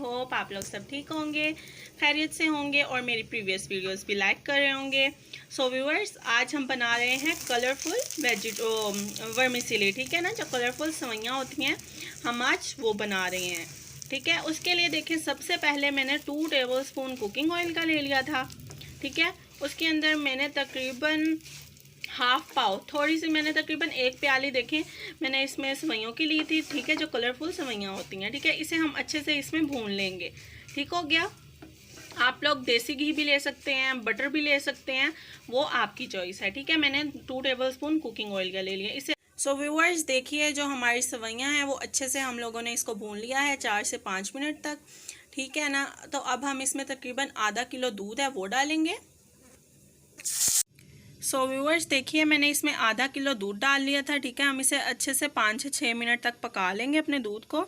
Hope आप लोग सब ठीक होंगे, खैरियत से होंगे और मेरी प्रीवियस वीडियोस भी लाइक कर रहे होंगे। सो व्यूअर्स, आज हम बना रहे हैं कलरफुल वर्मिसेली, ठीक है ना, जो कलरफुल सेवइयाँ होती हैं हम आज वो बना रहे हैं। ठीक है, उसके लिए देखें, सबसे पहले मैंने 2 टेबलस्पून कुकिंग ऑयल का ले लिया था। ठीक है, उसके अंदर मैंने तकरीबन हाफ पाव, थोड़ी सी मैंने तकरीबन 1 प्याली देखें मैंने इसमें सेवइयों की ली थी। ठीक है, जो कलरफुल सेवइयाँ होती हैं। ठीक है, इसे हम अच्छे से इसमें भून लेंगे। ठीक हो गया। आप लोग देसी घी भी ले सकते हैं, बटर भी ले सकते हैं, वो आपकी चॉइस है। ठीक है, मैंने 2 टेबलस्पून कुकिंग ऑयल का ले लिया इसे। सो व्यूअर्स, देखिए जो हमारी सेवइयाँ हैं वो अच्छे से हम लोगों ने इसको भून लिया है 4 से 5 मिनट तक। ठीक है ना, तो अब हम इसमें तकरीबन आधा किलो दूध है वो डालेंगे। सो व्यूअर्स, देखिए मैंने इसमें आधा किलो दूध डाल लिया था। ठीक है, हम इसे अच्छे से 5 से 6 मिनट तक पका लेंगे अपने दूध को।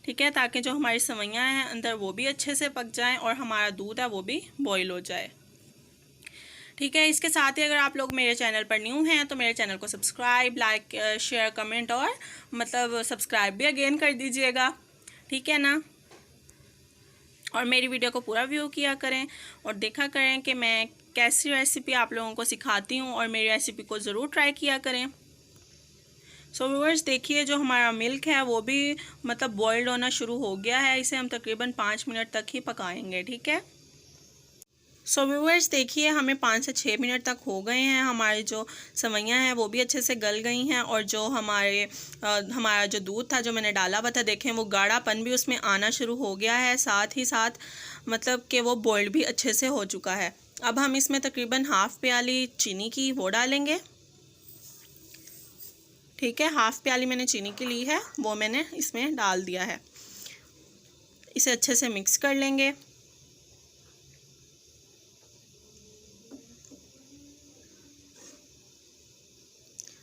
ठीक है, ताकि जो हमारी सेवइयाँ हैं अंदर वो भी अच्छे से पक जाएं और हमारा दूध है वो भी बॉईल हो जाए। ठीक है, इसके साथ ही अगर आप लोग मेरे चैनल पर न्यू हैं तो मेरे चैनल को सब्सक्राइब, लाइक, शेयर, कमेंट और सब्सक्राइब भी अगेन कर दीजिएगा। ठीक है ना, और मेरी वीडियो को पूरा व्यू किया करें और देखा करें कि मैं कैसी रेसिपी आप लोगों को सिखाती हूँ, और मेरी रेसिपी को ज़रूर ट्राई किया करें। सो व्यूअर्स, देखिए जो हमारा मिल्क है वो भी बॉइल्ड होना शुरू हो गया है। इसे हम तकरीबन 5 मिनट तक ही पकाएंगे। ठीक है, सो व्यूअर्स, देखिए हमें 5 से 6 मिनट तक हो गए हैं। हमारी जो सेवइयाँ हैं वो भी अच्छे से गल गई हैं, और जो हमारा जो दूध था जो मैंने डाला हुआ था, देखें वो गाढ़ापन भी उसमें आना शुरू हो गया है। साथ ही साथ कि वो बॉइल्ड भी अच्छे से हो चुका है। अब हम इसमें तकरीबन हाफ प्याली चीनी की वो डालेंगे। ठीक है, हाफ प्याली मैंने चीनी की ली है, वो मैंने इसमें डाल दिया है। इसे अच्छे से मिक्स कर लेंगे।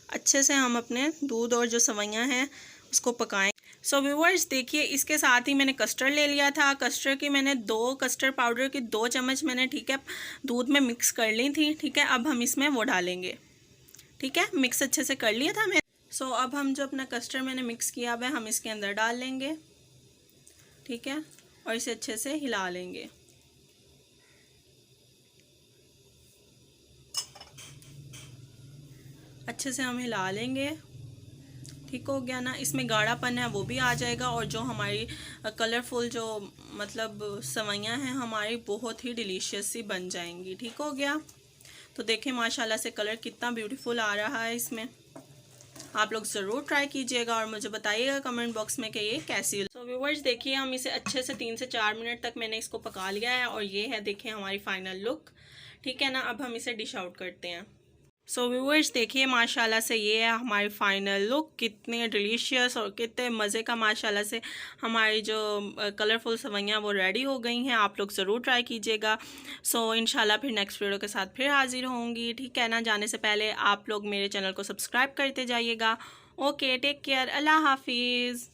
अच्छे से हम अपने दूध और जो सेवइयाँ हैं उसको पकाएं। सो व्यूअर्स, देखिए इसके साथ ही मैंने कस्टर्ड ले लिया था। कस्टर्ड की मैंने 2 कस्टर्ड पाउडर की 2 चम्मच मैंने, ठीक है, दूध में मिक्स कर ली थी। ठीक है, अब हम इसमें वो डालेंगे। ठीक है, मिक्स अच्छे से कर लिया था मैं। सो अब हम जो अपना कस्टर्ड मैंने मिक्स किया हुआ है हम इसके अंदर डाल लेंगे। ठीक है, और इसे अच्छे से हिला लेंगे। अच्छे से हम हिला लेंगे। ठीक हो गया ना, इसमें गाढ़ापन है वो भी आ जाएगा, और जो हमारी कलरफुल जो सेवइयाँ हैं हमारी बहुत ही डिलीशियस सी बन जाएंगी। ठीक हो गया, तो देखें माशाल्लाह से कलर कितना ब्यूटीफुल आ रहा है इसमें। आप लोग ज़रूर ट्राई कीजिएगा और मुझे बताइएगा कमेंट बॉक्स में कि ये कैसी। सो व्यूअर्स, देखिए हम इसे अच्छे से 3 से 4 मिनट तक मैंने इसको पका लिया है, और ये है देखिए हमारी फाइनल लुक। ठीक है ना, अब हम इसे डिश आउट करते हैं। सो व्यूअर्स, देखिए माशाल्लाह से ये है हमारी फाइनल लुक। कितने डिलीशियस और कितने मज़े का माशाल्लाह से हमारी जो कलरफुल सेवइयाँ वो रेडी हो गई हैं। आप लोग ज़रूर ट्राई कीजिएगा। सो इंशाल्लाह फिर नेक्स्ट वीडियो के साथ फिर हाजिर होंगी। ठीक है ना, जाने से पहले आप लोग मेरे चैनल को सब्सक्राइब करते जाइएगा। ओके, टेक केयर, अल्लाह हाफिज़।